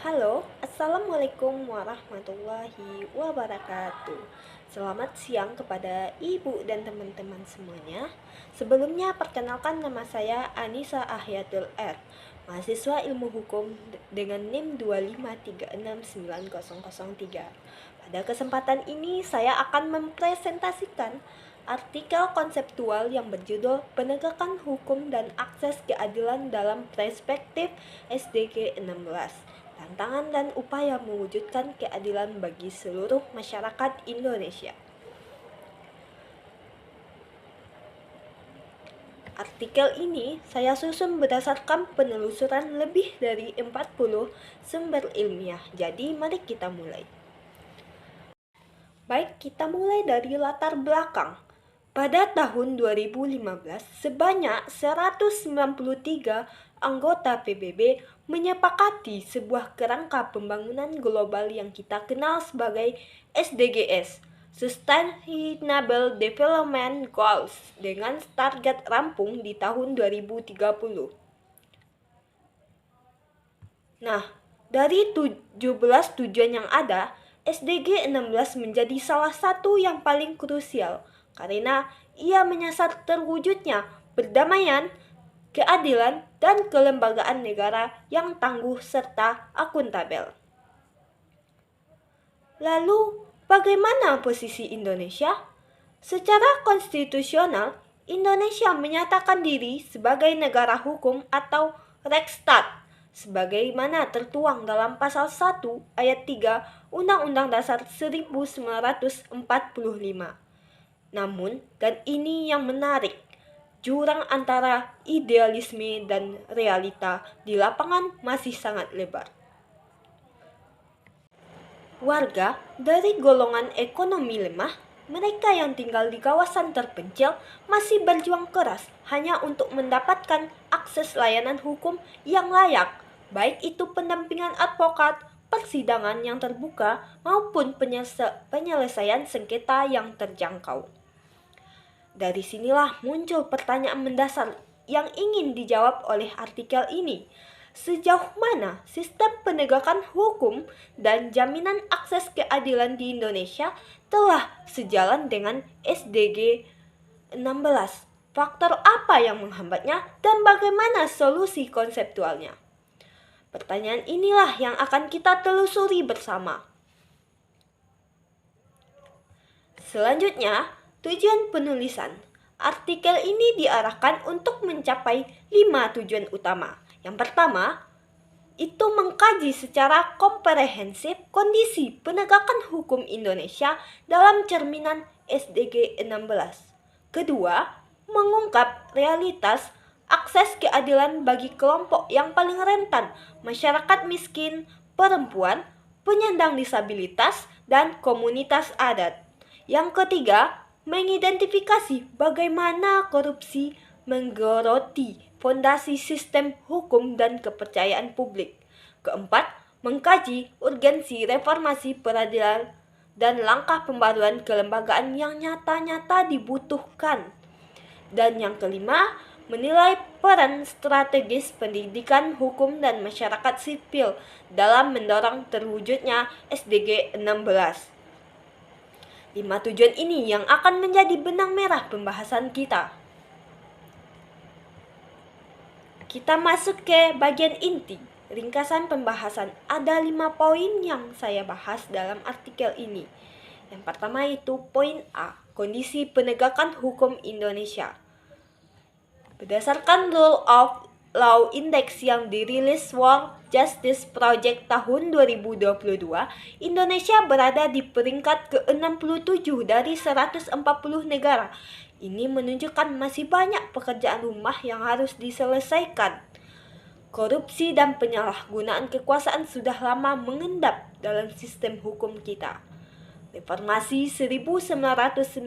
Halo, Assalamualaikum warahmatullahi wabarakatuh. Selamat siang kepada ibu dan teman-teman semuanya. Sebelumnya perkenalkan, nama saya Anissa Ahyatul R, mahasiswa ilmu hukum dengan NIM 253690003. Pada kesempatan ini saya akan mempresentasikan artikel konseptual yang berjudul Penegakan Hukum dan Akses Keadilan dalam Perspektif SDG 16, tantangan dan upaya mewujudkan keadilan bagi seluruh masyarakat Indonesia. Artikel ini saya susun berdasarkan penelusuran lebih dari 40 sumber ilmiah. Jadi mari kita mulai. Baik, kita mulai dari latar belakang. Pada tahun 2015, sebanyak 193 anggota PBB menyepakati sebuah kerangka pembangunan global yang kita kenal sebagai SDGs, Sustainable Development Goals, dengan target rampung di tahun 2030. Nah, dari 17 tujuan yang ada, SDG 16 menjadi salah satu yang paling krusial karena ia menyasar terwujudnya perdamaian, keadilan, dan kelembagaan negara yang tangguh serta akuntabel. Lalu, bagaimana posisi Indonesia? Secara konstitusional, Indonesia menyatakan diri sebagai negara hukum atau Rechtsstaat, sebagaimana tertuang dalam pasal 1 ayat 3 Undang-Undang Dasar 1945. Namun, dan ini yang menarik, jurang antara idealisme dan realita di lapangan masih sangat lebar. Warga dari golongan ekonomi lemah, mereka yang tinggal di kawasan terpencil, masih berjuang keras hanya untuk mendapatkan akses layanan hukum yang layak, baik itu pendampingan advokat, persidangan yang terbuka, maupun penyelesaian sengketa yang terjangkau. Dari sinilah muncul pertanyaan mendasar yang ingin dijawab oleh artikel ini. Sejauh mana sistem penegakan hukum dan jaminan akses keadilan di Indonesia telah sejalan dengan SDG 16? Faktor apa yang menghambatnya dan bagaimana solusi konseptualnya? Pertanyaan inilah yang akan kita telusuri bersama. Selanjutnya, tujuan penulisan. Artikel ini diarahkan untuk mencapai 5 tujuan utama. Yang pertama, itu mengkaji secara komprehensif kondisi penegakan hukum Indonesia dalam cerminan SDG 16. Kedua, mengungkap realitas akses keadilan bagi kelompok yang paling rentan, masyarakat miskin, perempuan, penyandang disabilitas, dan komunitas adat. Yang ketiga, mengidentifikasi bagaimana korupsi menggeroti fondasi sistem hukum dan kepercayaan publik. Keempat, mengkaji urgensi reformasi peradilan dan langkah pembaruan kelembagaan yang nyata-nyata dibutuhkan. Dan yang kelima, menilai peran strategis pendidikan hukum dan masyarakat sipil dalam mendorong terwujudnya SDG 16. 5 tujuan ini yang akan menjadi benang merah pembahasan kita. Kita masuk ke bagian inti, ringkasan pembahasan. Ada 5 poin yang saya bahas dalam artikel ini. Yang pertama itu poin A, kondisi penegakan hukum Indonesia. Berdasarkan Rule of Law Index yang dirilis World Justice Project tahun 2022, Indonesia berada di peringkat ke-67 dari 140 negara. Ini menunjukkan masih banyak pekerjaan rumah yang harus diselesaikan. Korupsi dan penyalahgunaan kekuasaan sudah lama mengendap dalam sistem hukum kita. Reformasi 1998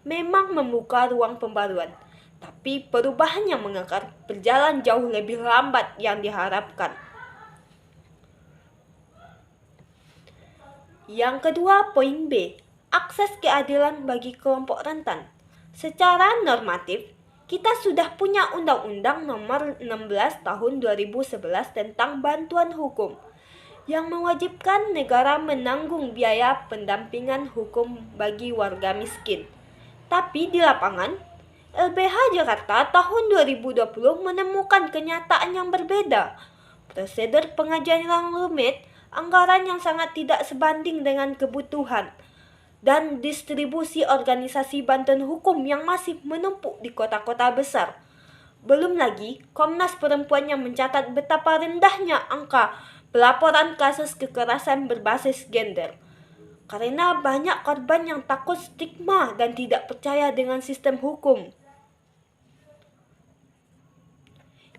memang membuka ruang pembaruan, tapi perubahan yang mengakar berjalan jauh lebih lambat yang diharapkan. Yang kedua, poin B, akses keadilan bagi kelompok rentan. Secara normatif, kita sudah punya Undang-Undang Nomor 16 Tahun 2011 tentang bantuan hukum. yang mewajibkan negara menanggung biaya pendampingan hukum bagi warga miskin. Tapi di lapangan, LBH Jakarta tahun 2020 menemukan kenyataan yang berbeda. Prosedur pengajuan yang rumit, anggaran yang sangat tidak sebanding dengan kebutuhan, dan distribusi organisasi bantuan hukum yang masih menumpuk di kota-kota besar. Belum lagi, Komnas Perempuan yang mencatat betapa rendahnya angka pelaporan kasus kekerasan berbasis gender. Karena banyak korban yang takut stigma dan tidak percaya dengan sistem hukum.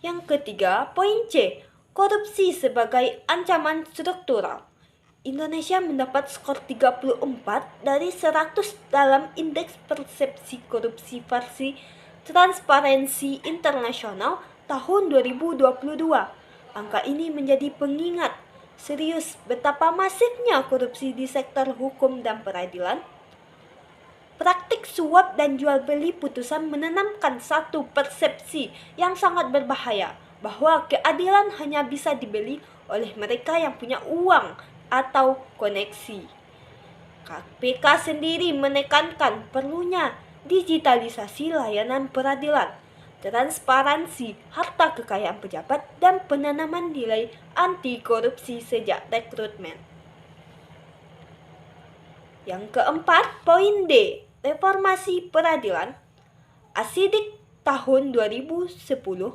Yang ketiga, poin C, korupsi sebagai ancaman struktural. Indonesia mendapat skor 34 dari 100 dalam Indeks Persepsi Korupsi versi Transparency International tahun 2022. Angka ini menjadi pengingat serius betapa masifnya korupsi di sektor hukum dan peradilan. Praktik suap dan jual beli putusan menanamkan satu persepsi yang sangat berbahaya bahwa keadilan hanya bisa dibeli oleh mereka yang punya uang atau koneksi. KPK sendiri menekankan perlunya digitalisasi layanan peradilan, transparansi harta kekayaan pejabat, dan penanaman nilai anti korupsi sejak rekrutmen. Yang keempat, poin D, reformasi peradilan. Asidik tahun 2010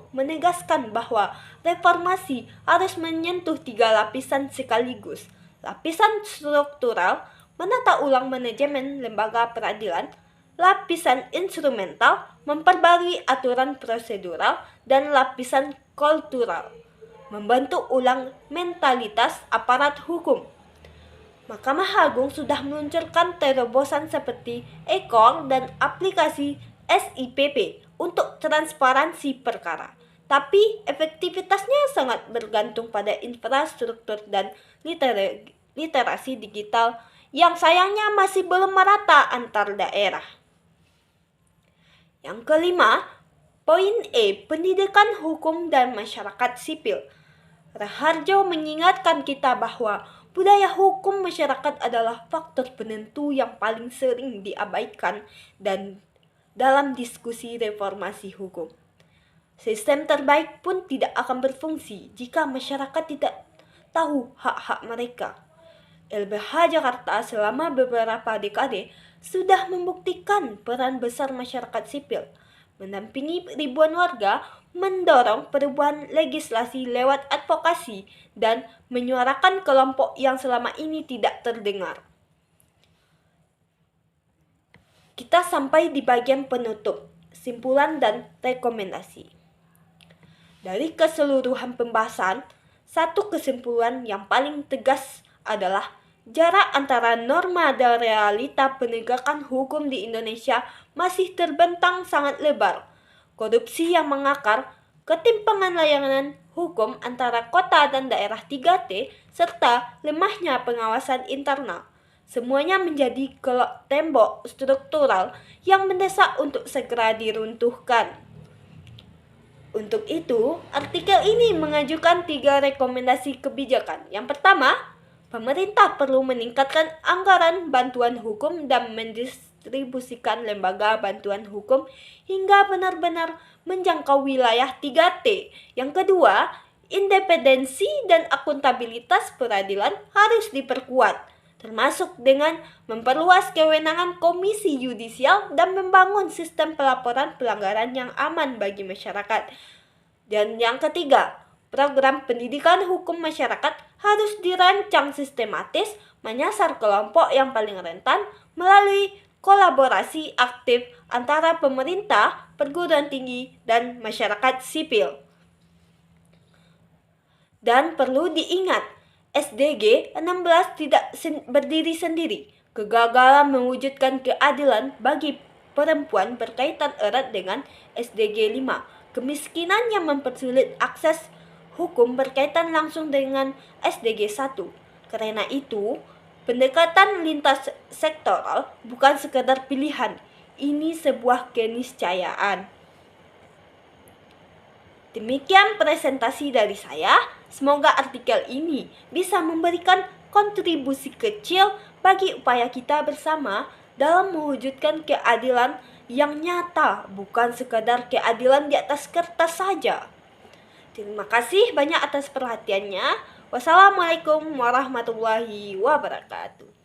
menegaskan bahwa reformasi harus menyentuh 3 lapisan sekaligus. Lapisan struktural, menata ulang manajemen lembaga peradilan. Lapisan instrumental, memperbarui aturan prosedural. Dan lapisan kultural, membentuk ulang mentalitas aparat hukum. Mahkamah Agung sudah meluncurkan terobosan seperti e-court dan aplikasi SIPP untuk transparansi perkara. Tapi efektivitasnya sangat bergantung pada infrastruktur dan literasi digital yang sayangnya masih belum merata antar daerah. Yang kelima, poin E, pendidikan hukum dan masyarakat sipil. Raharjo mengingatkan kita bahwa budaya hukum masyarakat adalah faktor penentu yang paling sering diabaikan dan dalam diskusi reformasi hukum. Sistem terbaik pun tidak akan berfungsi jika masyarakat tidak tahu hak-hak mereka. LBH Jakarta selama beberapa dekade sudah membuktikan peran besar masyarakat sipil, mendampingi ribuan warga, mendorong perubahan legislasi lewat advokasi, dan menyuarakan kelompok yang selama ini tidak terdengar. Kita sampai di bagian penutup, simpulan dan rekomendasi. Dari keseluruhan pembahasan, satu kesimpulan yang paling tegas adalah jarak antara norma dan realita penegakan hukum di Indonesia masih terbentang sangat lebar. Korupsi yang mengakar, ketimpangan layanan hukum antara kota dan daerah 3T, serta lemahnya pengawasan internal. Semuanya menjadi tembok struktural yang mendesak untuk segera diruntuhkan. Untuk itu, artikel ini mengajukan 3 rekomendasi kebijakan. Yang pertama, pemerintah perlu meningkatkan anggaran bantuan hukum dan mendistribusikan lembaga bantuan hukum hingga benar-benar menjangkau wilayah 3T. Yang kedua, independensi dan akuntabilitas peradilan harus diperkuat, termasuk dengan memperluas kewenangan komisi yudisial dan membangun sistem pelaporan pelanggaran yang aman bagi masyarakat. Dan yang ketiga, program pendidikan hukum masyarakat harus dirancang sistematis, menyasar kelompok yang paling rentan melalui kolaborasi aktif antara pemerintah, perguruan tinggi, dan masyarakat sipil. Dan perlu diingat, SDG 16 tidak berdiri sendiri. Kegagalan mewujudkan keadilan bagi perempuan berkaitan erat dengan SDG 5. Kemiskinan yang mempersulit akses hukum berkaitan langsung dengan SDG 1. Karena itu, pendekatan lintas sektoral bukan sekedar pilihan, ini sebuah keniscayaan. Demikian presentasi dari saya. Semoga artikel ini bisa memberikan kontribusi kecil bagi upaya kita bersama dalam mewujudkan keadilan yang nyata, bukan sekadar keadilan di atas kertas saja. Terima kasih banyak atas perhatiannya. Wassalamualaikum warahmatullahi wabarakatuh.